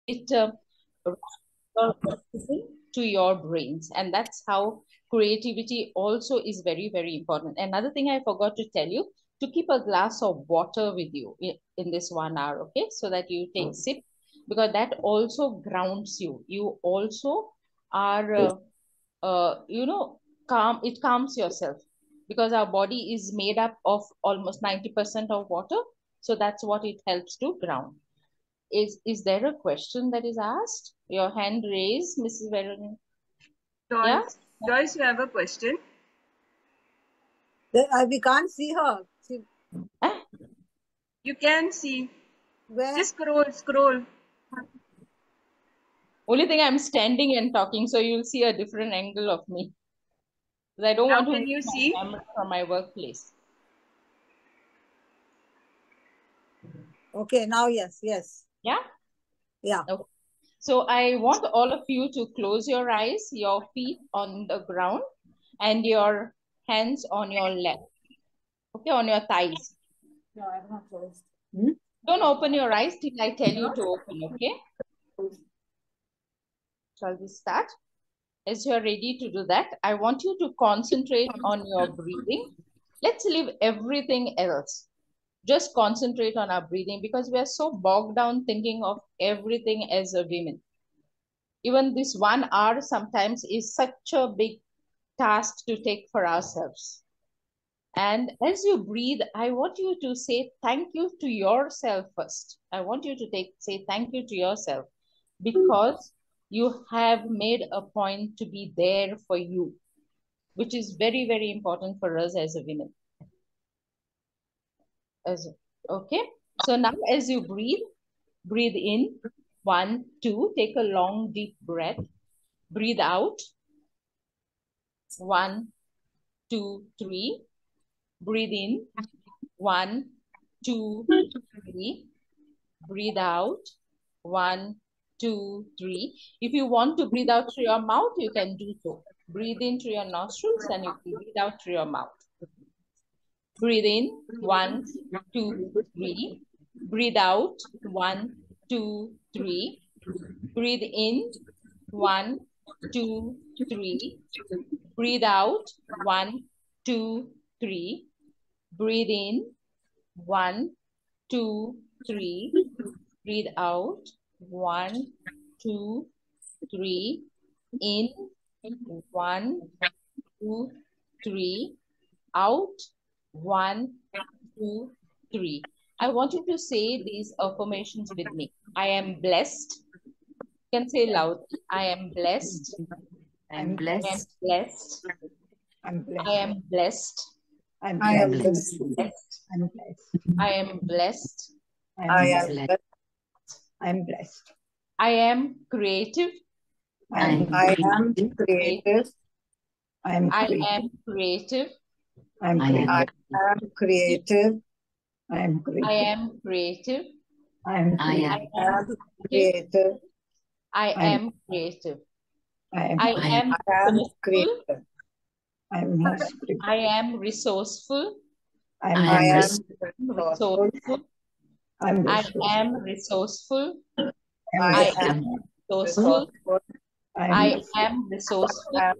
it to your brains, and that's how creativity also is very, very important. Another thing I forgot to tell you, to keep a glass of water with you in this 1 hour, okay, so that you take sip, because that also grounds you. You also are calm. It calms yourself, because our body is made up of almost 90% of water, so that's what it helps to ground. Is there a question that is asked? Your hand raised, Mrs. Veronica. Yeah? Joyce, Joyce, you have a question? We can't see her. You can see. Where? Just scroll. Only thing, I'm standing and talking, so you'll see a different angle of me. Because I don't Now want to can move you my see? camera from my workplace. Okay, now yes. Yeah? Yeah. Okay. So I want all of you to close your eyes, your feet on the ground, and your hands on your lap. Okay, on your thighs. No, I have not closed. Don't open your eyes till I tell you to open, okay? Shall we start? As you're ready to do that, I want you to concentrate on your breathing. Let's leave everything else. Just concentrate on our breathing, because we are so bogged down thinking of everything as a women. Even this 1 hour sometimes is such a big task to take for ourselves. And as you breathe, I want you to say thank you to yourself first. I want you to say thank you to yourself, because you have made a point to be there for you, which is very, very important for us as a women. Okay. So now as you breathe in, 1, 2, take a long, deep breath. Breathe out, 1, 2, 3. Breathe in, 1, 2, 3. Breathe out, 1, 2, 3. If you want to breathe out through your mouth, you can do so. Breathe in through your nostrils and you breathe out through your mouth. Breathe in, 1, 2, 3. Breathe out, 1, 2, 3. Breathe in, 1, 2, 3. Breathe out, 1, 2, 3. Breathe in, 1, 2, 3. Breathe out, 1, 2, 3. In, 1, 2, 3. Out, 1, 2, 3. I want you to say these affirmations with me. I am blessed. You can say loudly. I am blessed. I'm blessed. I am blessed. I'm blessed. I am blessed. I am blessed. I'm blessed. I am blessed. I am blessed. I'm blessed. I am creative. I am creative. I am creative. I am creative. I am creative. I am creative. I am creative. I am creative. I am creative. I am resourceful. I am resourceful. I am resourceful. I am resourceful. I am resourceful.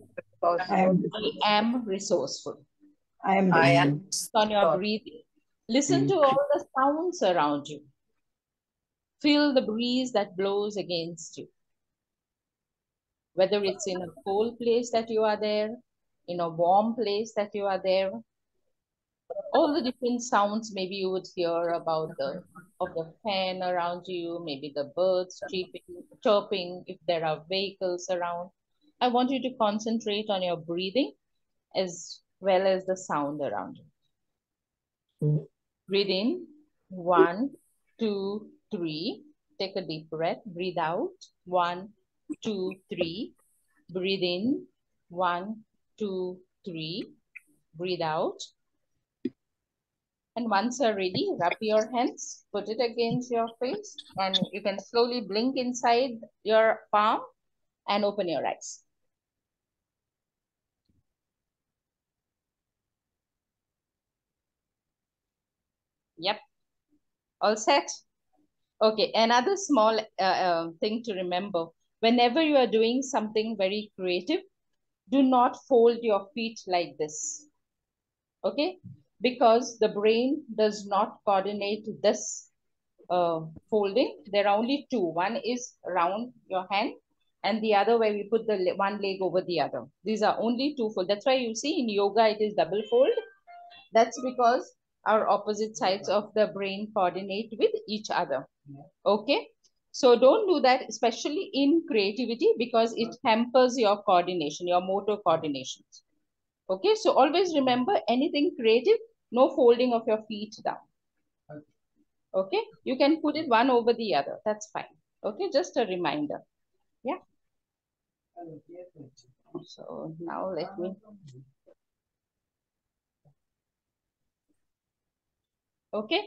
I am resourceful. I am On your breathing, listen to all the sounds around you. Feel the breeze that blows against you. Whether it's in a cold place that you are there, in a warm place that you are there, all the different sounds maybe you would hear about the fan around you, maybe the birds chirping, if there are vehicles around. I want you to concentrate on your breathing as well as the sound around you. Breathe in, 1, 2, 3. Take a deep breath. Breathe out, 1, 2, 3. Breathe in, 1, 2, 3. Breathe out. And once you're ready, wrap your hands, put it against your face, and you can slowly blink inside your palm and open your eyes. Yep. All set? Okay, another small thing to remember. Whenever you are doing something very creative, do not fold your feet like this. Okay, because the brain does not coordinate this folding. There are only two. One is around your hand, and the other where we put the one leg over the other. These are only two fold. That's why you see in yoga it is double fold. That's because our opposite sides of the brain coordinate with each other. Okay, so don't do that, especially in creativity, because it hampers your coordination, your motor coordination. Okay, so always remember, anything creative, no folding of your feet down. Okay, you can put it one over the other, that's fine. Okay, just a reminder. Yeah. So now let me. Okay,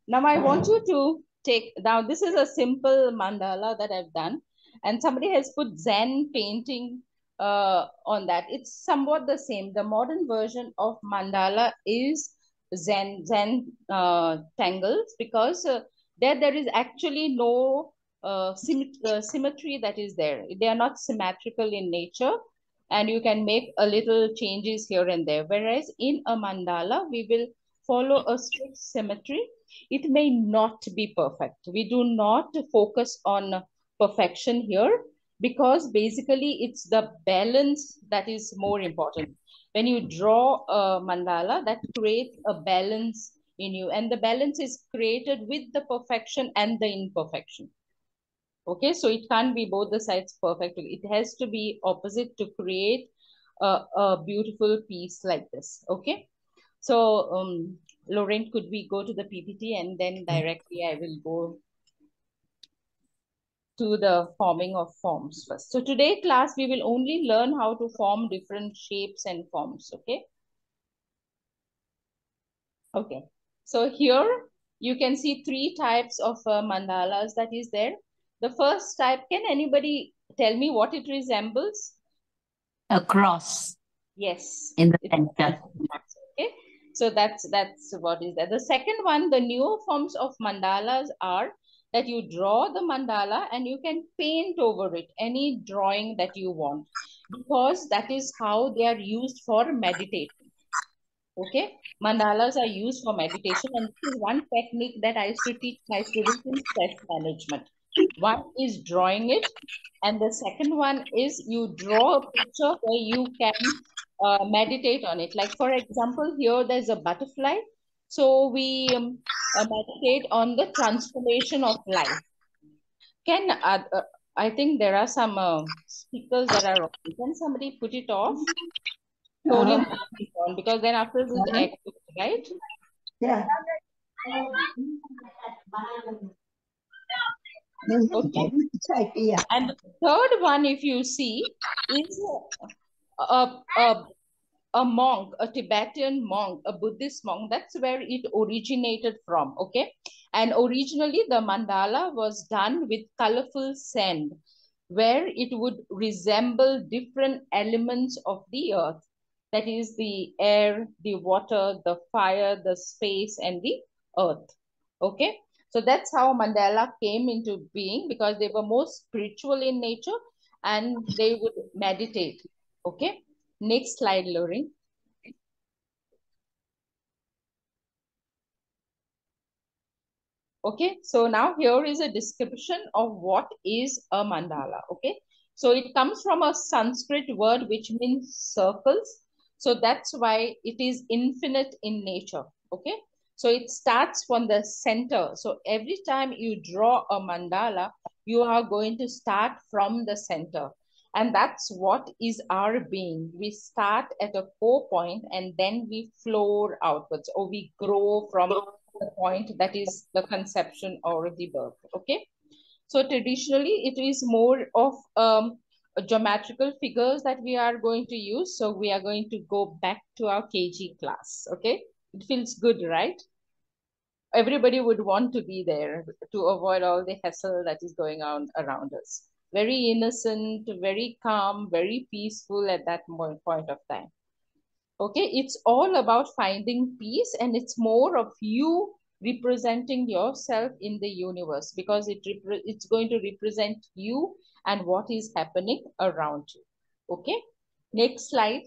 now I want you to take, now this is a simple mandala that I've done, and somebody has put Zen painting on that. It's somewhat the same. The modern version of mandala is Zen tangles, because there is actually no symmetry that is there. They are not symmetrical in nature, and you can make a little changes here and there. Whereas in a mandala, we will follow a strict symmetry. It may not be perfect. We do not focus on perfection here, because basically it's the balance that is more important. When you draw a mandala, that creates a balance in you, and the balance is created with the perfection and the imperfection. Okay, so it can't be both the sides perfectly. It has to be opposite to create a beautiful piece like this. Okay, so Lorraine, could we go to the PPT, and then directly I will go to the forming of forms first. So today class, we will only learn how to form different shapes and forms. Okay. Okay. So here you can see three types of mandalas that is there. The first type, can anybody tell me what it resembles? A cross. Yes. In the center. Okay. So that's what is that. The second one, the newer forms of mandalas are that you draw the mandala and you can paint over it any drawing that you want, because that is how they are used for meditation. Okay, mandalas are used for meditation, and this is one technique that I used to teach my students in stress management. One is drawing it, and the second one is you draw a picture where you can meditate on it. Like for example, here there's a butterfly, so we meditate on the transformation of life. Can I think there are some speakers that are on. Can somebody put it off? Only on, because then after this echo, right? Yeah. Okay. Yeah. And the third one, if you see, is a monk, a Tibetan monk, a Buddhist monk. That's where it originated from. Okay. And originally the mandala was done with colorful sand, where it would resemble different elements of the earth. That is the air, the water, the fire, the space, and the earth. Okay. So that's how mandala came into being, because they were more spiritual in nature and they would meditate. Okay. Next slide, Lorraine. Okay, so now here is a description of what is a mandala. Okay, so it comes from a Sanskrit word which means circles. So that's why it is infinite in nature. Okay, so it starts from the center. So every time you draw a mandala, you are going to start from the center. And that's what is our being. We start at a core point and then we flow outwards, or we grow from the point that is the conception or the birth. Okay, so traditionally it is more of geometrical figures that we are going to use. So we are going to go back to our KG class. Okay, it feels good, right? Everybody would want to be there to avoid all the hassle that is going on around us. Very innocent, very calm, very peaceful at that point of time. Okay, it's all about finding peace, and it's more of you representing yourself in the universe, because it's going to represent you and what is happening around you. Okay, next slide.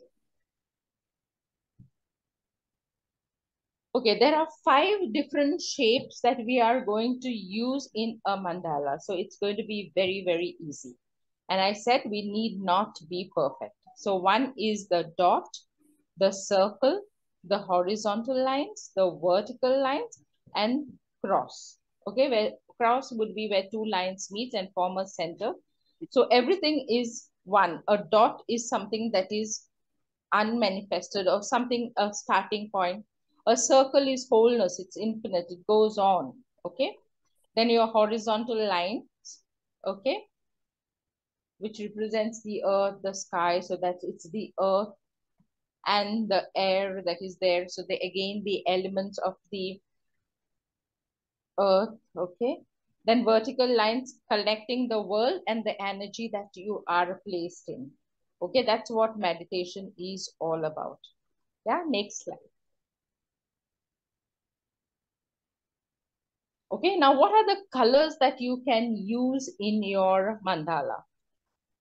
Okay, there are 5 different shapes that we are going to use in a mandala. So it's going to be very, very easy. And I said we need not be perfect. So one is the dot, the circle, the horizontal lines, the vertical lines, and cross. Okay, where cross would be where 2 lines meet and form a center. So everything is one. A dot is something that is unmanifested or something, a starting point. A circle is wholeness, it's infinite, it goes on. Okay, then your horizontal lines, okay, which represents the earth, the sky, so that it's the earth and the air that is there. So they again the elements of the earth. Okay, then vertical lines connecting the world and the energy that you are placed in. Okay, that's what meditation is all about. Yeah, next slide. Okay, now what are the colors that you can use in your mandala?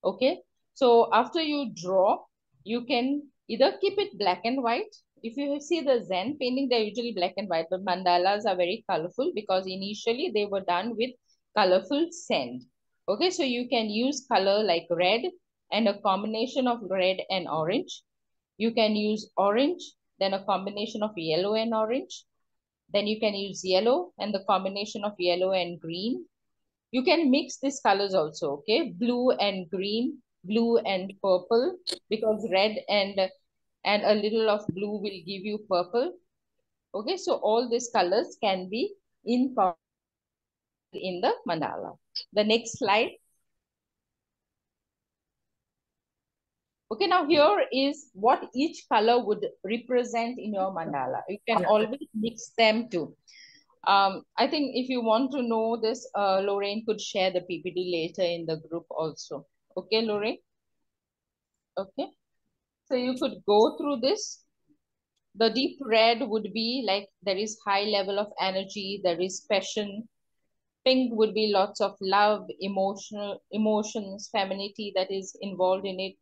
Okay, so after you draw, you can either keep it black and white. If you see the Zen painting, they're usually black and white, but mandalas are very colorful because initially they were done with colorful sand. Okay, so you can use color like red and a combination of red and orange. You can use orange, then a combination of yellow and orange. Then you can use yellow and the combination of yellow and green. You can mix these colors also, okay? Blue and green, blue and purple, because red and a little of blue will give you purple. Okay, so all these colors can be incorporated in the mandala. The next slide. Okay, now here is what each color would represent in your mandala. You can always mix them too. I think if you want to know this, Lorraine could share the PPT later in the group also. Okay, Lorraine? Okay. So you could go through this. The deep red would be like there is high level of energy, there is passion. Pink would be lots of love, emotions, femininity that is involved in it.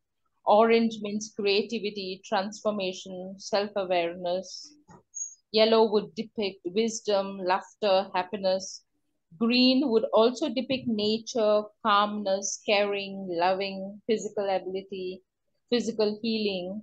Orange means creativity, transformation, self-awareness. Yellow would depict wisdom, laughter, happiness. Green would also depict nature, calmness, caring, loving, physical ability, physical healing.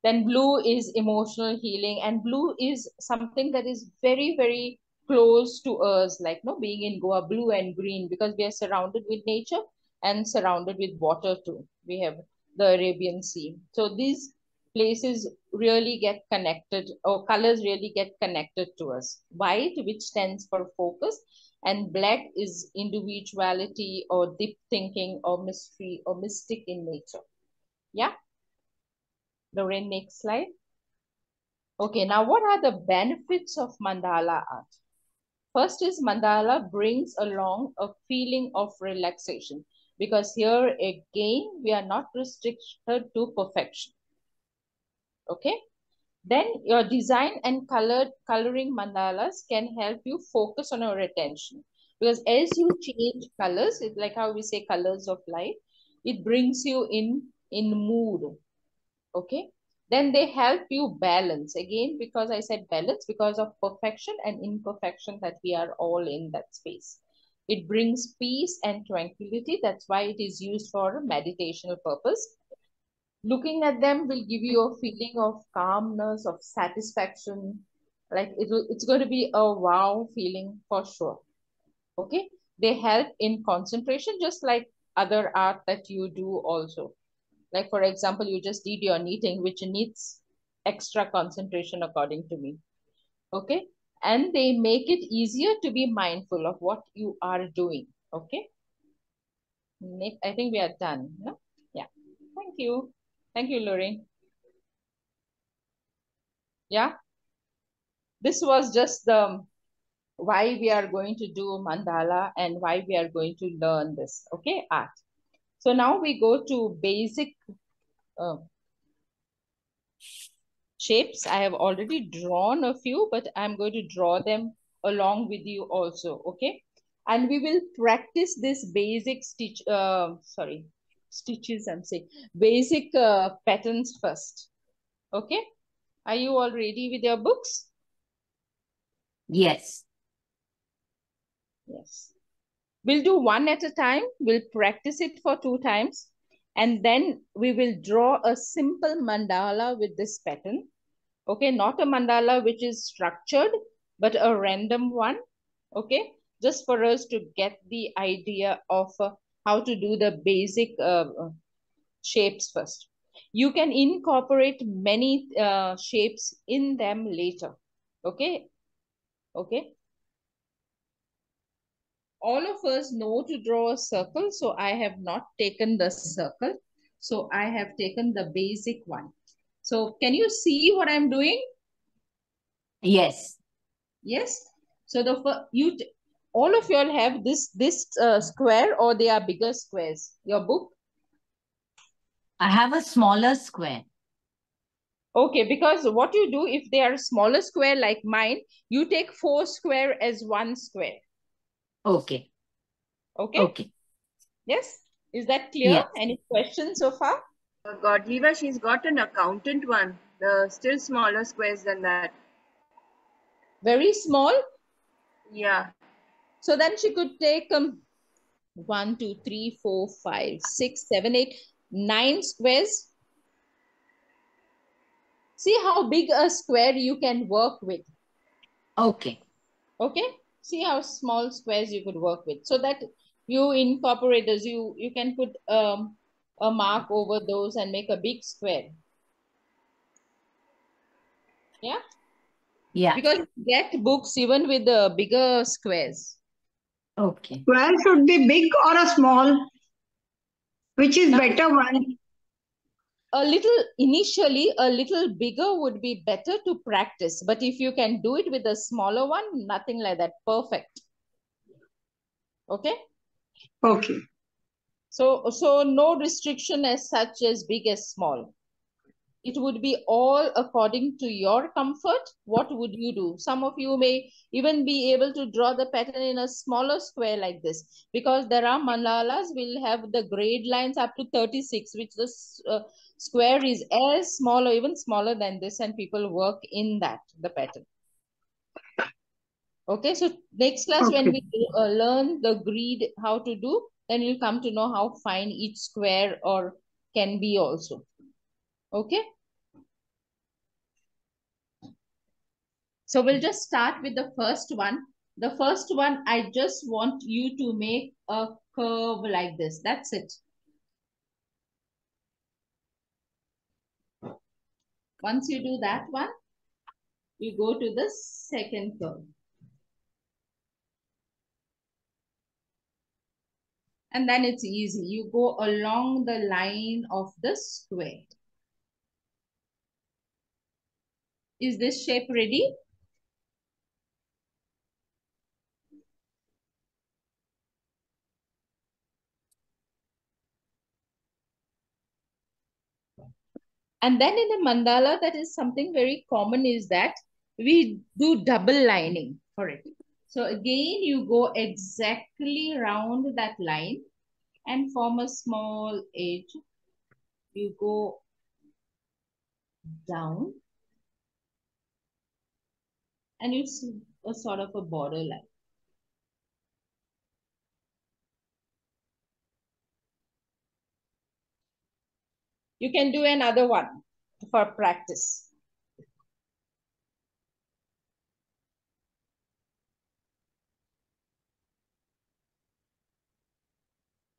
Then blue is emotional healing, and blue is something that is very, very close to us, like no being in Goa, blue and green, because we are surrounded with nature and surrounded with water too. We have the Arabian Sea. So these places really get connected, or colors really get connected to us. White, which stands for focus, and black is individuality or deep thinking or mystery or mystic in nature. Yeah. Lorraine, next slide. Okay, now what are the benefits of mandala art? First is mandala brings along a feeling of relaxation, because here again, we are not restricted to perfection. Okay, then your design and coloring mandalas can help you focus on your attention, because as you change colors, it's like how we say colors of light, it brings you in mood. Okay, then they help you balance again, because I said balance because of perfection and imperfection, that we are all in that space. It brings peace and tranquility. That's why it is used for meditational purpose. Looking at them will give you a feeling of calmness, of satisfaction. Like it's going to be a wow feeling for sure. Okay, they help in concentration, just like other art that you do also. Like, for example, you just did your knitting, which needs extra concentration according to me. Okay. And they make it easier to be mindful of what you are doing. Okay. I think we are done. No? Yeah. Thank you. Thank you, Lorraine. Yeah. This was just the why we are going to do mandala and why we are going to learn this. Okay. Art. So now we go to basic shapes. I have already drawn a few, but I'm going to draw them along with you also, okay? And we will practice this basic stitches, I'm saying, basic patterns first, okay? Are you all ready with your books? Yes. Yes. We'll do one at a time. We'll practice it for 2 times. And then we will draw a simple mandala with this pattern. Okay, not a mandala which is structured, but a random one. Okay, just for us to get the idea of how to do the basic shapes first. You can incorporate many shapes in them later. Okay, okay. All of us know to draw a circle, so I have not taken the circle. So I have taken the basic one. So can you see what I'm doing? Yes. Yes. So all of you all have this square, or they are bigger squares? Your book? I have a smaller square. Okay, because what you do, if they are smaller square like mine, you take 4 square as 1 square. Okay. Okay. Okay. Yes. Is that clear? Yes. Any questions so far? Godeliva, she's got an accountant one. The still smaller squares than that. Very small. Yeah. So then she could take 1, 2, 3, 4, 5, 6, 7, 8, 9 squares. See how big a square you can work with. Okay. Okay. See how small squares you could work with. So that you incorporate those, you can put a mark over those and make a big square. Yeah. Yeah. Because you get books even with the bigger squares. Okay. Square should be big or a small? Which is Now, better one? initially a little bigger would be better to practice, but if you can do it with a smaller one, nothing like that, perfect. Okay. Okay. So no restriction as such as big as small. It would be all according to your comfort. What would you do? Some of you may even be able to draw the pattern in a smaller square like this, because there are mandalas will have the grade lines up to 36, which the square is as small or even smaller than this, and people work in that, the pattern. Okay, so next class when we learn the grid, how to do, then you'll come to know how fine each square or can be also. Okay. So we'll just start with the first one. The first one, I just want you to make a curve like this. That's it. Once you do that one, you go to the second curve. And then it's easy. You go along the line of the square. Is this shape ready? And then in the mandala, that is something very common, is that we do double lining for it. So again, you go exactly around that line and form a small edge. You go down and you see a sort of a border line. You can do another one for practice.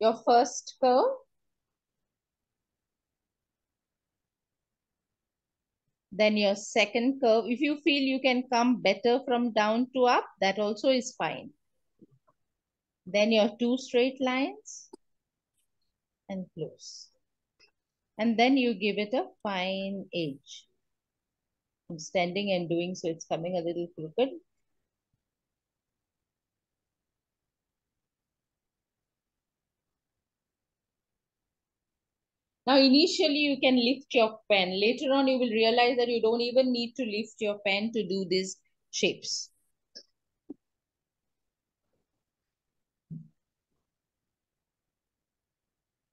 Your first curve, then your second curve. If you feel you can come better from down to up, that also is fine. Then your 2 straight lines and close. And then you give it a fine edge. I'm standing and doing, so it's coming a little crooked. Now, initially, you can lift your pen. Later on, you will realize that you don't even need to lift your pen to do these shapes.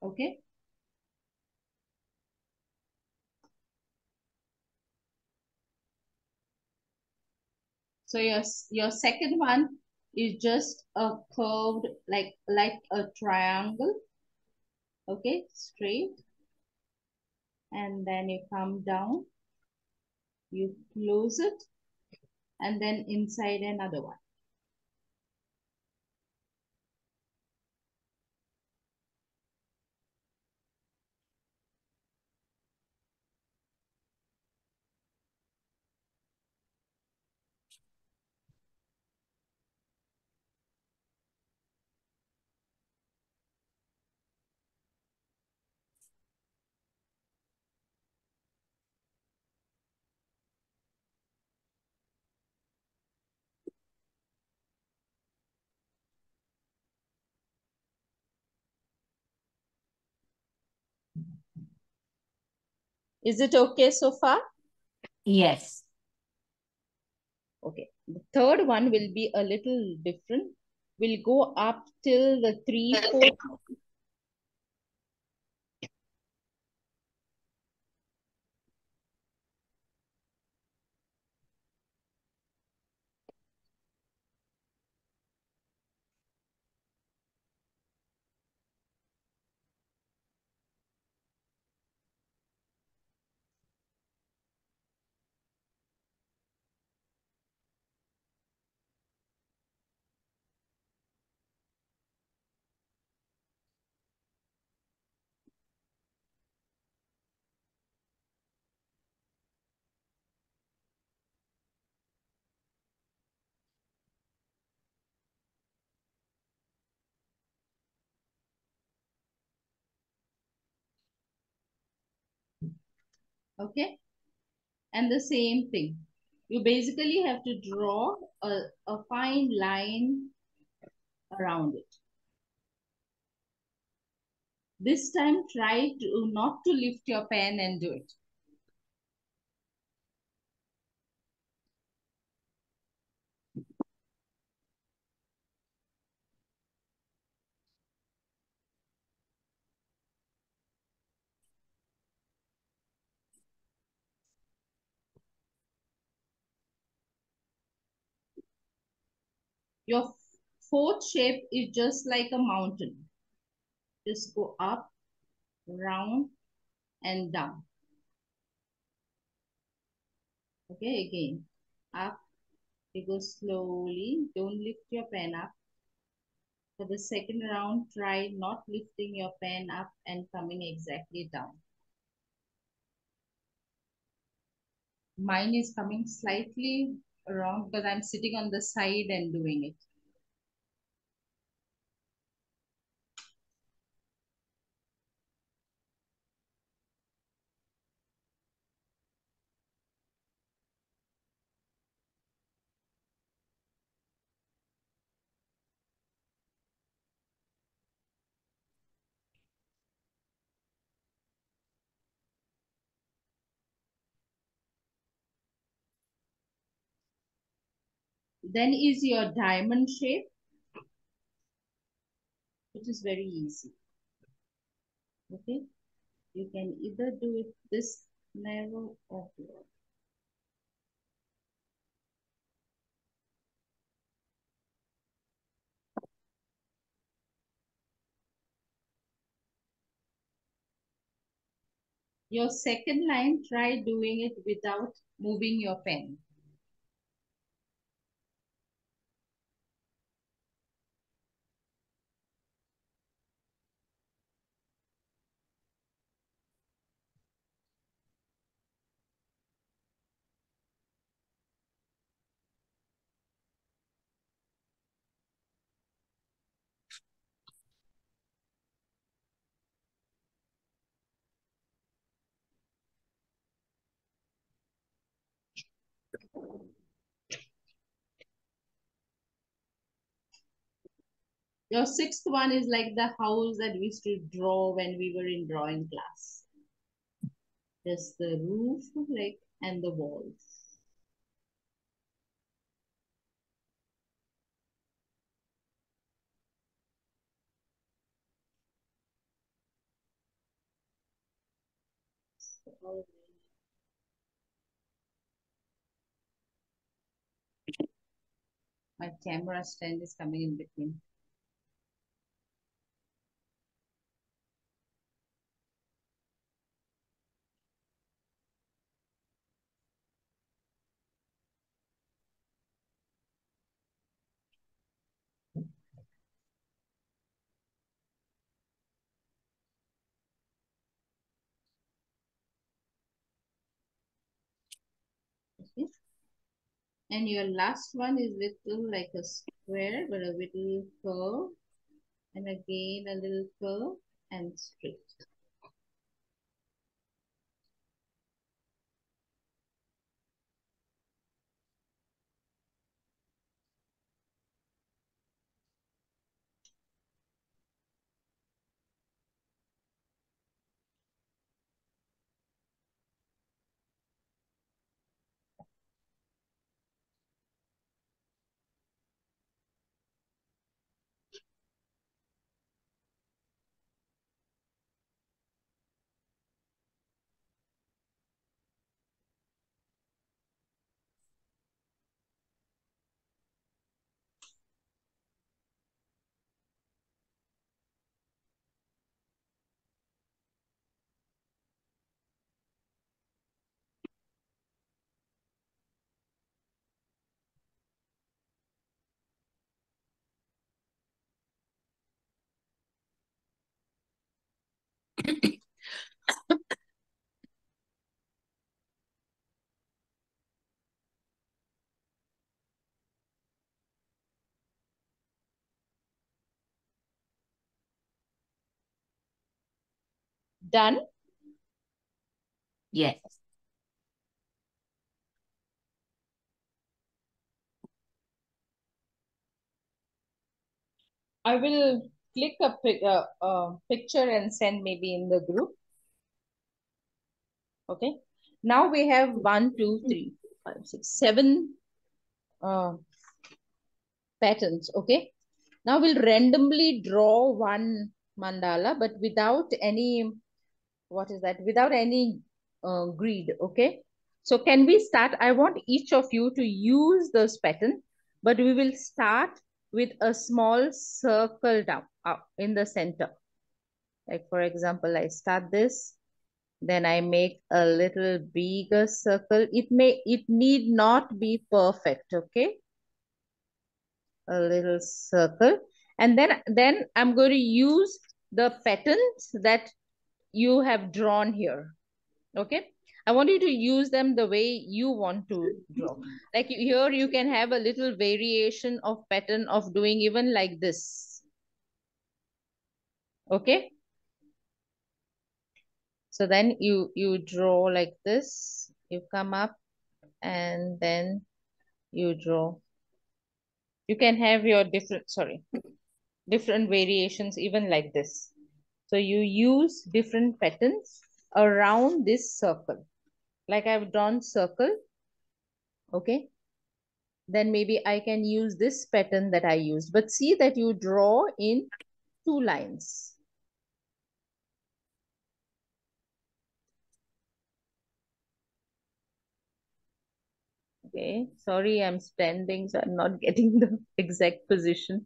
Okay. So your second one is just a curved, like a triangle. Okay, straight. And then you come down, you close it, and then inside another one. Is it okay so far? Yes. Okay. The third one will be a little different. We'll go up till the 3/4. Okay. And the same thing. You basically have to draw a fine line around it. This time, try to not to lift your pen and do it. Your fourth shape is just like a mountain. Just go up, round, and down. Okay, again, up, you go slowly, don't lift your pen up. For the second round, try not lifting your pen up and coming exactly down. Mine is coming slightly wrong because I'm sitting on the side and doing it. Then is your diamond shape, which is very easy. Okay, you can either do it this narrow or broad. Your second line, try doing it without moving your pen. Your sixth one is like the house that we used to draw when we were in drawing class. just the roof, like, and the walls. My camera stand is coming in between. Okay. And your last one is little like a square, but a little curve, and again a little curve and straight. Done? Yes. I will click a picture and send maybe in the group. Okay. Now we have 1, 2, 3, 5, 6, 7 patterns. Okay. Now we'll randomly draw one mandala, but without any, what is that? Without any grid. Okay. So can we start? I want each of you to use this pattern, but we will start with a small circle down in the center. Like for example, I start this, then I make a little bigger circle. It need not be perfect, okay? A little circle. And then I'm going to use the patterns that you have drawn here, okay? I want you to use them the way you want to draw. Like here, you can have a little variation of pattern of doing even like this, okay? So then you draw like this, you come up and then you draw. You can have your different variations even like this. So you use different patterns around this circle. Like I've drawn circle, okay? Then maybe I can use this pattern that I used. But see that you draw in 2 lines. Okay, sorry, I'm standing, so I'm not getting the exact position.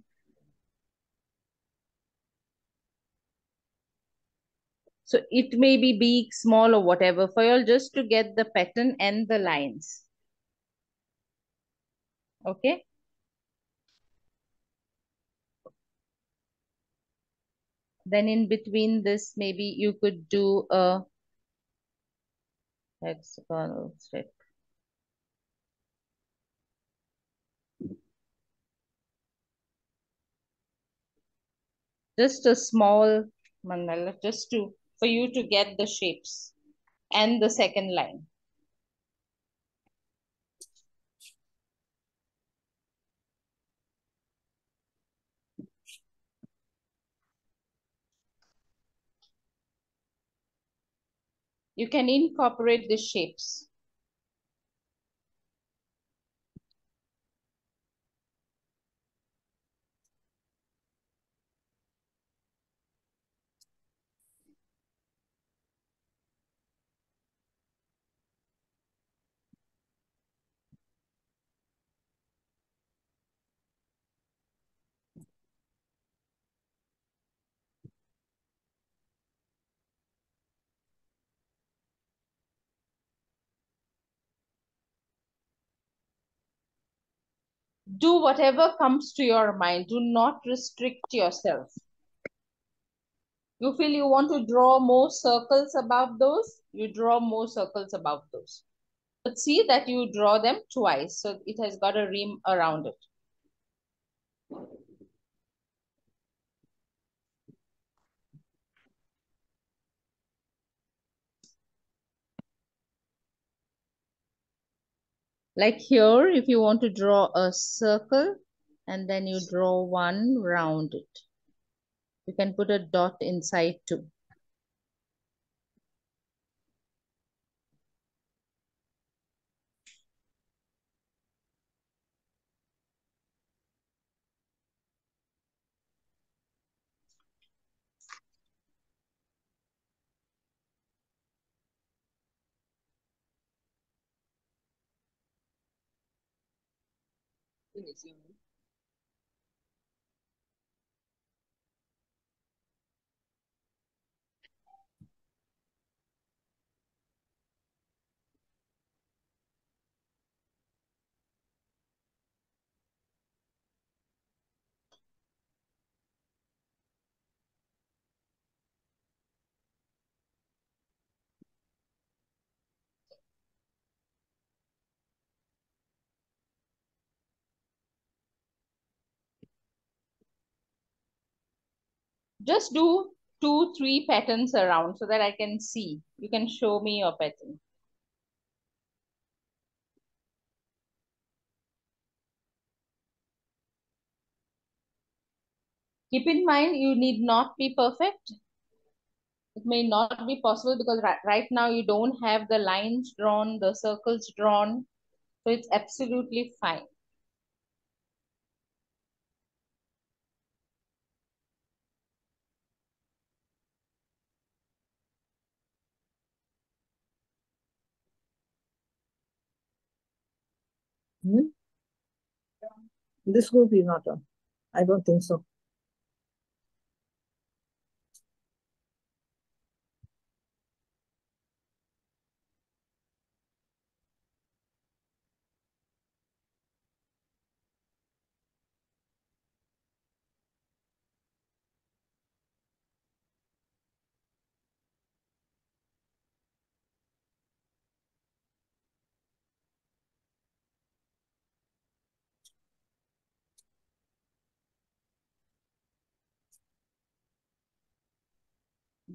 So it may be big, small, or whatever for you all, just to get the pattern and the lines. Okay. Then in between this, maybe you could do a hexagonal strip. Just a small mandala, just for you to get the shapes and the second line. You can incorporate the shapes. Do whatever comes to your mind. Do not restrict yourself. You feel you want to draw more circles above those, you draw more circles above those. But see that you draw them twice, so it has got a rim around it. Like here, if you want to draw a circle and then you draw one round it. You can put a dot inside too. Just do 2-3 patterns around so that I can see. You can show me your pattern. Keep in mind, you need not be perfect. It may not be possible because right now you don't have the lines drawn, the circles drawn. So it's absolutely fine. Hmm? This group is not on. I don't think so.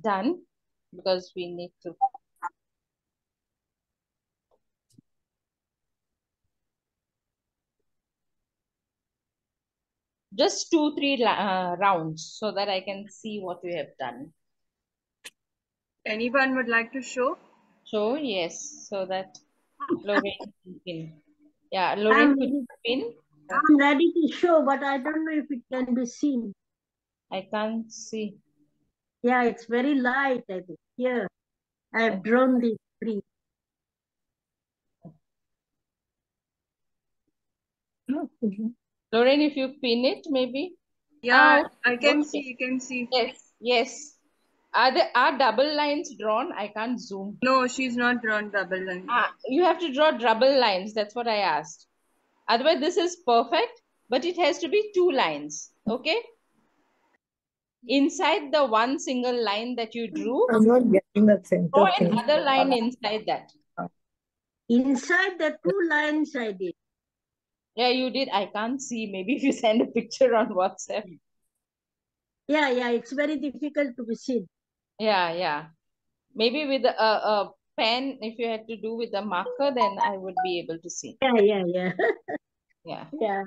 Done, because we need to. Just 2-3 rounds so that I can see what we have done. Anyone would like to show? So yes, so that Lorraine can pin. Yeah, Lorraine could pin. I'm ready to show, but I don't know if it can be seen. I can't see. Yeah, it's very light, I think. Here, I've drawn the tree. Lorraine, if you pin it, maybe. Yeah, Oh, I can okay. see, you can see. Yes, yes. Are double lines drawn? I can't zoom. No, she's not drawn double line. You have to draw double lines. That's what I asked. Otherwise, this is perfect, but it has to be 2 lines. Okay? Inside the one single line that you drew, I'm not getting that center draw thing. another line inside that. Inside the 2 lines I did. Yeah, you did. I can't see. Maybe if you send a picture on WhatsApp. Yeah, it's very difficult to be seen. Yeah. Maybe with a pen, if you had to do with a marker, then I would be able to see. Yeah. Yeah. Yeah.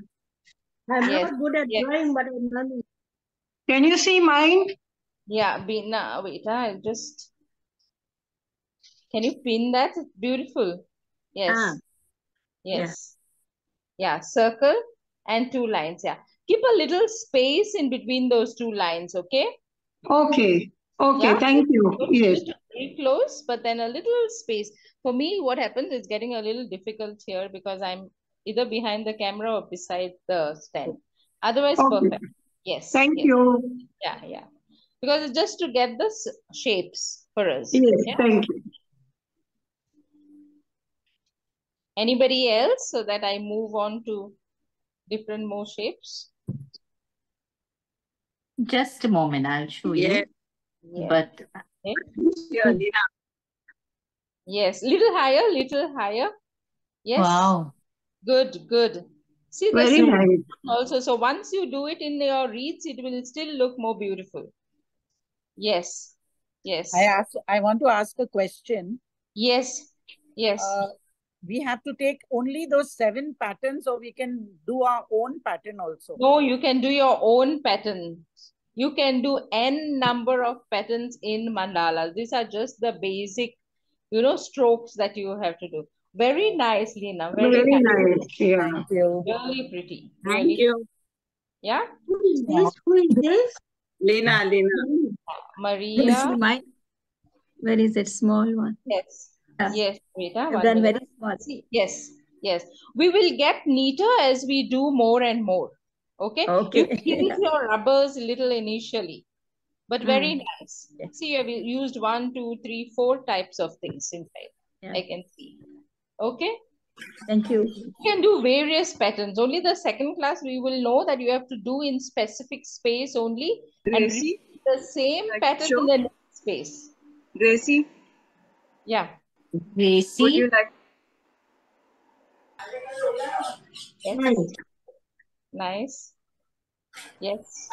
I'm Yes. not good at Yes. drawing, but I'm learning. Can you see mine? Yeah, wait, I'll just. Can you pin that? It's beautiful. Yes. Ah, Yes. Yeah. Circle and 2 lines. Yeah. Keep a little space in between those 2 lines. Okay. Okay. Okay. Yeah. Thank you. Don't Yes. do it very close, but then a little space. For me, what happens is getting a little difficult here because I'm either behind the camera or beside the stand. Otherwise, Okay. perfect. Yes. Thank Yes. you. Yeah. Yeah. Because it's just to get the shapes for us. Yes. Yeah. Thank you. Anybody else so that I move on to different more shapes? Just a moment, I'll show you. Yeah. But Okay. Yeah, Lina. Yes. Little higher, little higher. Yes. wow, Good, good. See the Very same nice. also. So once you do it in your reeds, it will still look more beautiful. Yes. Yes. I want to ask a question. Yes. Yes. We have to take only those 7 patterns, or we can do our own pattern also. No, you can do your own patterns. You can do n number of patterns in mandalas. These are just the basic, strokes that you have to do. Very nice, Lina. Very Very nice. nice. Yeah. Thank you. Really pretty. Thank Really. you. Yeah. who is this? Who is this? Lina, Lina. Maria. This is mine. Where is it? Small one. Yes. Ah, Yes, Rita. I've 1 done minute. very small. See, yes. Yes. We will get neater as we do more and more. Okay. You Okay. use your rubbers little initially, but very nice. Yeah. See, you have used 1, 2, 3, 4 types of things inside. Yeah. I can see. Okay. Thank you. You can do various patterns. Only the second class we will know that you have to do in specific space only and Gracie, repeat the same like pattern show? in the next space. Gracie, Yeah. would Gracie, you like? Yes. Nice. Yes.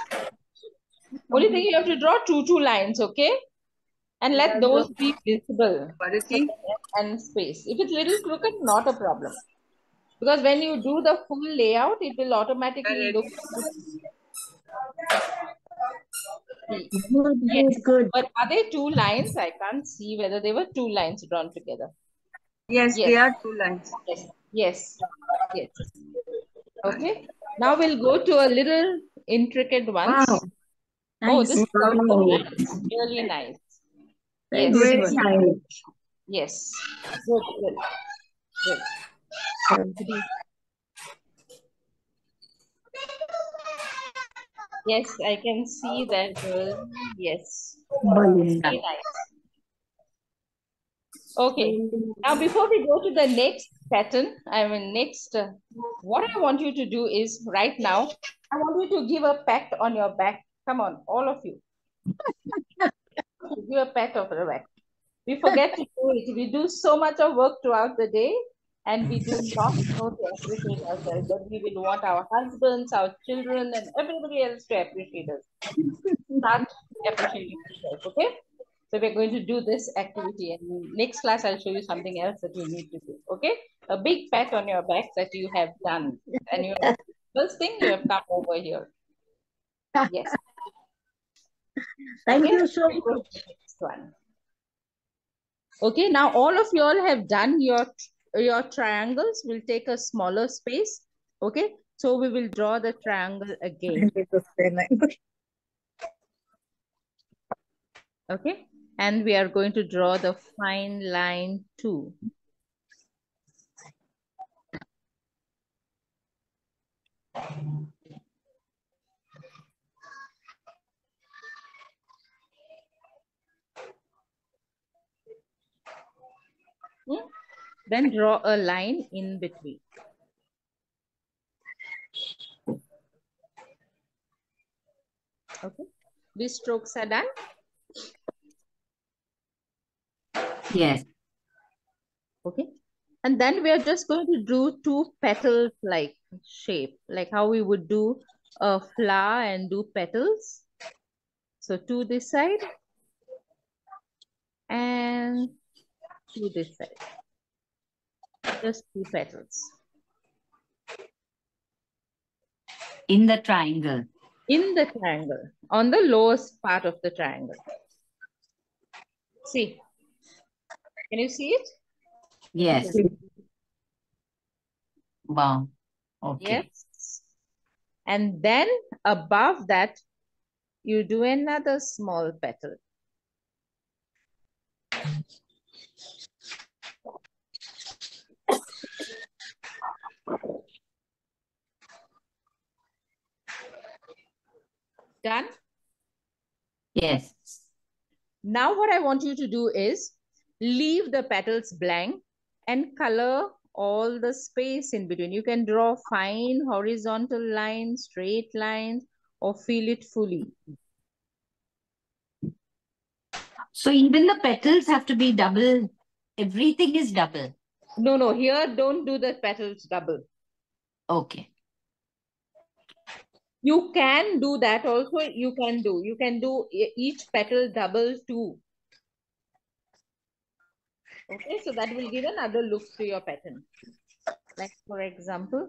Only thing you have to draw two lines, okay? And let those be visible. Parati? And space. If it's little crooked, not a problem. Because when you do the full layout, it will automatically look neat. Good, Yes. good, good. But are they 2 lines? I can't see whether they were 2 lines drawn together. Yes, Yes. they are 2 lines. Yes. Yes. Yes. Okay. Now we'll go to a little intricate ones. Wow. Oh, Nice. this is Wow. nice. Really nice. Very Yes. Very beautiful. nice. Yes. Good, good. Good. Yes, I can see that girl. Yes. Belinda. Very nice. Okay. Now, before we go to the next pattern, what I want you to do is right now, I want you to give a pat on your back. Come on, all of you. Give a pat on the back. We forget to do it. We do so much of work throughout the day and we do not know to appreciate ourselves. But we will want our husbands, our children, and everybody else to appreciate us. Start appreciating yourself, okay? So we're going to do this activity, and next class I'll show you something else that you need to do, okay? A big pat on your back that you have done. And you first thing you have come over here. Yes. Thank Okay? you so We'll go much. to the next one. Okay, now all of you all have done your triangles. We'll take a smaller space. Okay, so we will draw the triangle again. Okay, and we are going to draw the fine line too. Then draw a line in between. Okay, these strokes are done. Yes. Okay, and then we are just going to do 2 petals like shape, like how we would do a flower and do petals. So 2 this side and 2 this side. Just 2 petals. In the triangle. In the triangle, on the lowest part of the triangle. See. Can you see it? Yes. Wow. Okay. Yes. And then above that, you do another small petal. Done? Yes. Now what I want you to do is leave the petals blank and color all the space in between. You can draw fine horizontal lines, straight lines, or fill it fully. So even the petals have to be double. Everything is double. No, here don't do the petals double. Okay. You can do that also. You can do each petal double too. Okay, so that will give another look to your pattern. Like for example,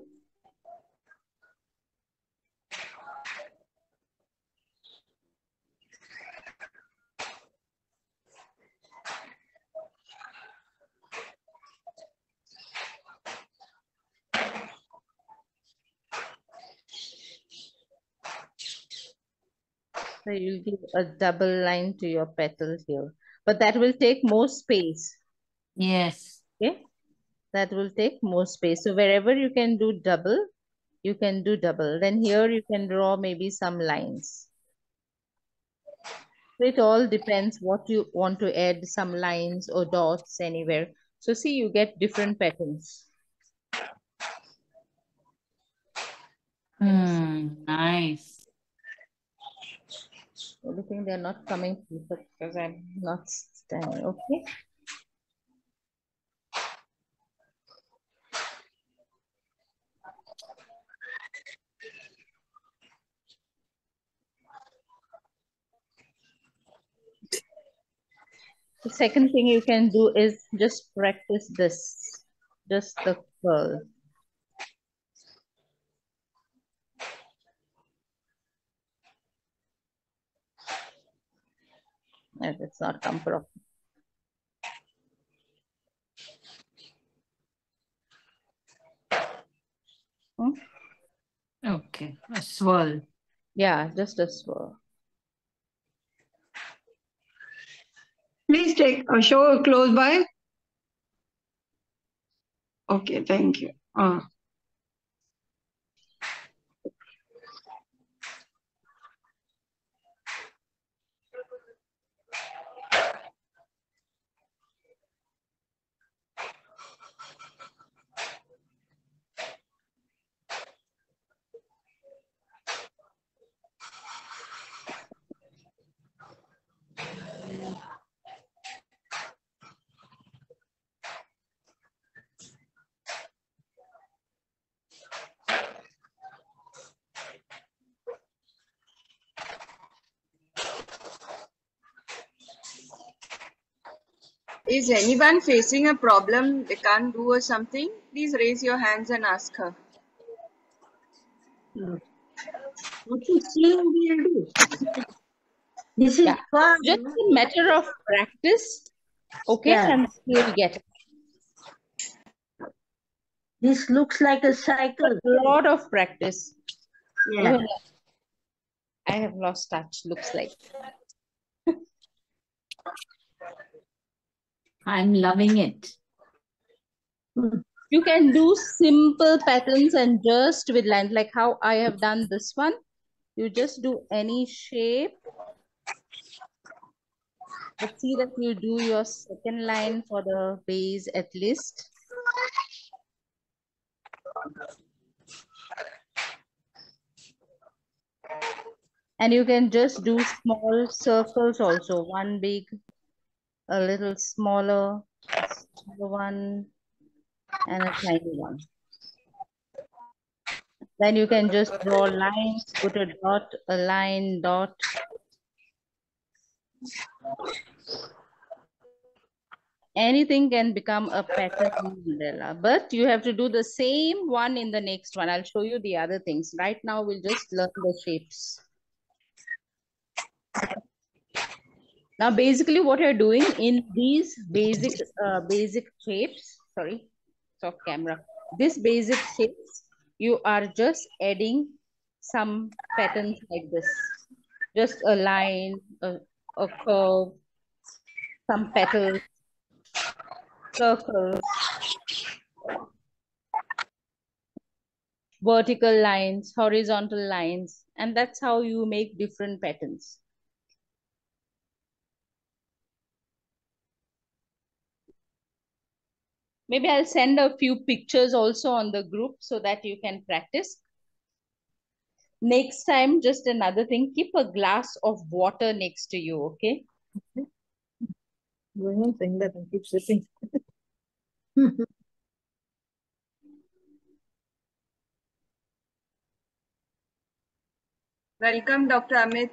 so you'll give a double line to your petal here, but that will take more space. Yes. Okay, that will take more space. So wherever you can do double, you can do double. Then here you can draw maybe some lines. So it all depends what you want to add, some lines or dots anywhere. So see, you get different patterns. Nice. I think they're not coming because I'm not standing. Okay. The second thing you can do is just practice this, just the curl. It's not come properly. Okay. A swirl. Yeah, just a swirl. Please take a show close by. Okay, thank you. Is anyone facing a problem they can't do or something? Please raise your hands and ask her. What is seeing we'll do? This is Yeah, fun. just a matter of practice. Okay, Yeah. and you'll get it. This looks like a cycle. A lot of practice. Yeah. Even I have lost touch, looks like. I'm loving it. You can do simple patterns and just with lines, like how I have done this one. You just do any shape. But see that you do your second line for the base at least. And you can just do small circles also. One big, a little smaller, a smaller one, and a tiny one. Then you can just draw lines, put a dot, a line, dot. Anything can become a pattern in Mandala, but you have to do the same one in the next one. I'll show you the other things. Right now, we'll just learn the shapes. Now, basically what you're doing in these basic shapes, sorry, soft camera, this basic shapes, you are just adding some patterns like this. Just a line, a curve, some petals, circles, vertical lines, horizontal lines, and that's how you make different patterns. Maybe I'll send a few pictures also on the group so that you can practice. Next time, just another thing, keep a glass of water next to you, okay? Going on saying that and keep sipping. Welcome, Dr. Amit.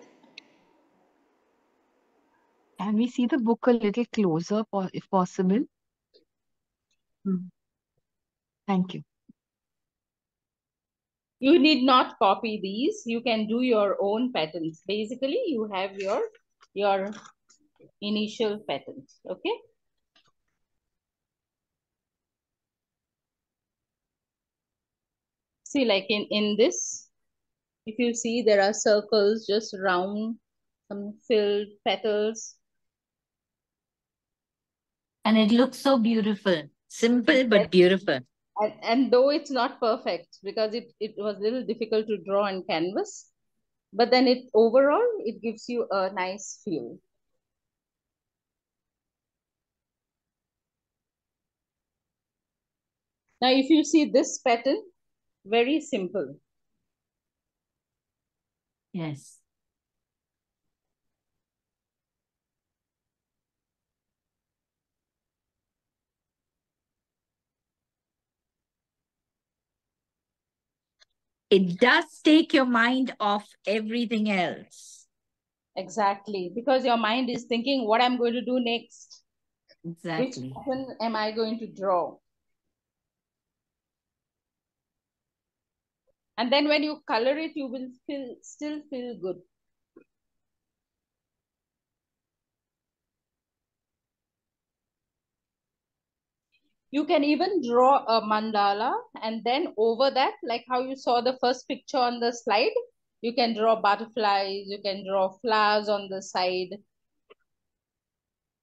Can we see the book a little closer, if possible? Thank you. You need not copy these. You can do your own patterns. Basically, you have your initial patterns, okay? See, like in this, if you see, there are circles, just round, some filled petals. And it looks so beautiful. Simple, but beautiful. And though it's not perfect, because it was a little difficult to draw on canvas, but then overall, it gives you a nice feel. Now, if you see this pattern, very simple. Yes. It does take your mind off everything else. Exactly, because your mind is thinking what I'm going to do next. Exactly. Which pattern am I going to draw? And then when you color it, you will still feel good. You can even draw a mandala, and then over that, like how you saw the first picture on the slide, you can draw butterflies, you can draw flowers on the side.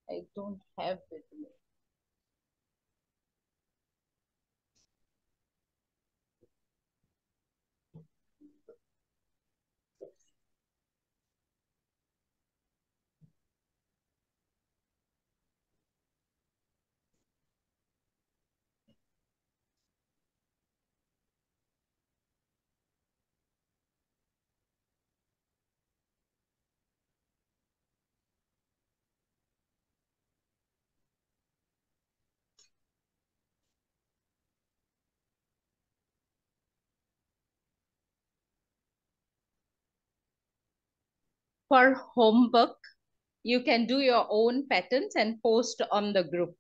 I don't have it. For homework, you can do your own patterns and post on the group.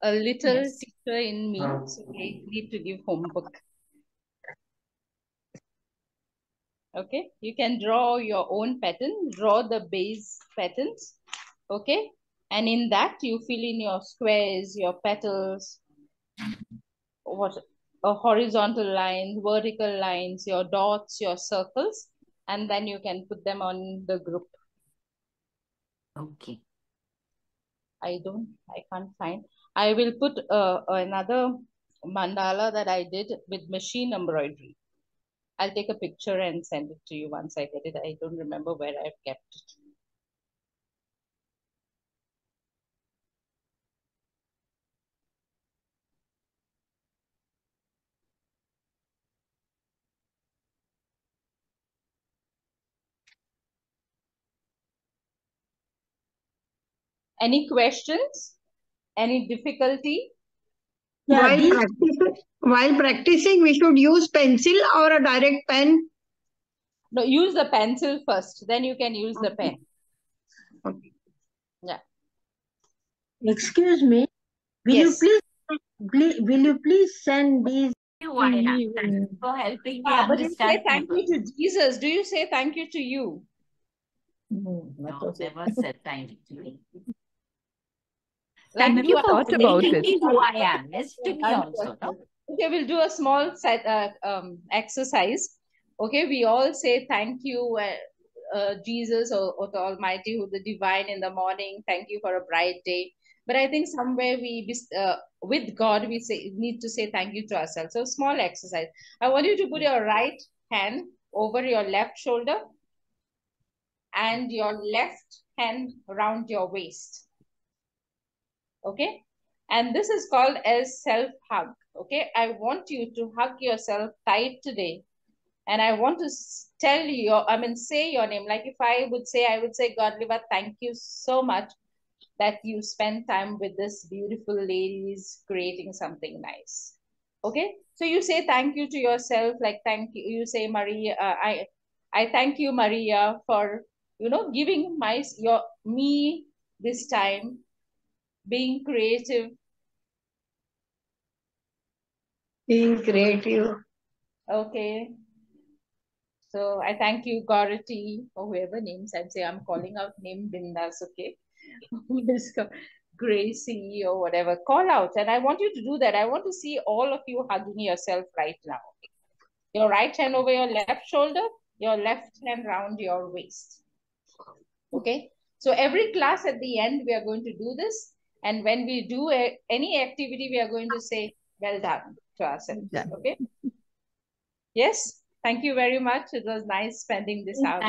A little teacher in me, so I need to give homework. Okay, you can draw your own pattern, draw the base patterns, okay? And in that, you fill in your squares, your petals, horizontal lines, vertical lines, your dots, your circles, and then you can put them on the group. Okay. I can't find. I will put another mandala that I did with machine embroidery. I'll take a picture and send it to you once I get it. I don't remember where I've kept it. Any questions? Any difficulty? Yeah, While practicing, we should use pencil or a direct pen. No, use the pencil first, then you can use the pen. Okay. Yeah. excuse me. Yes. Will you please send these? Why not? Thanks for helping me But you say understand. thank you to Jesus. Do you say thank you to you? No, never said thank you. Like Never thought about Making it. me who I am. Yes, to me also. No? Okay, we'll do a small exercise. Okay, we all say thank you, Jesus or the Almighty, who the divine in the morning. Thank you for a bright day. But I think somewhere with God, we need to say thank you to ourselves. So small exercise. I want you to put your right hand over your left shoulder and your left hand around your waist. Okay, and this is called as self hug. Okay, I want you to hug yourself tight today, and I want to say your name. Like if I would say, Godeliva, thank you so much that you spend time with this beautiful ladies creating something nice. Okay, so you say thank you to yourself, like thank you. You say, Maria, I thank you, Maria, for giving me this time, being creative. Being creative. Okay. So I thank you, Gority, or whoever names. I'm calling out name Bindas, okay? Gracie or whatever. Call out. And I want you to do that. I want to see all of you hugging yourself right now. Your right hand over your left shoulder, your left hand round your waist. Okay? So every class at the end, we are going to do this. And when we do any activity, we are going to say, well done to ourselves. Okay? Yes? Thank you very much. It was nice spending this hour.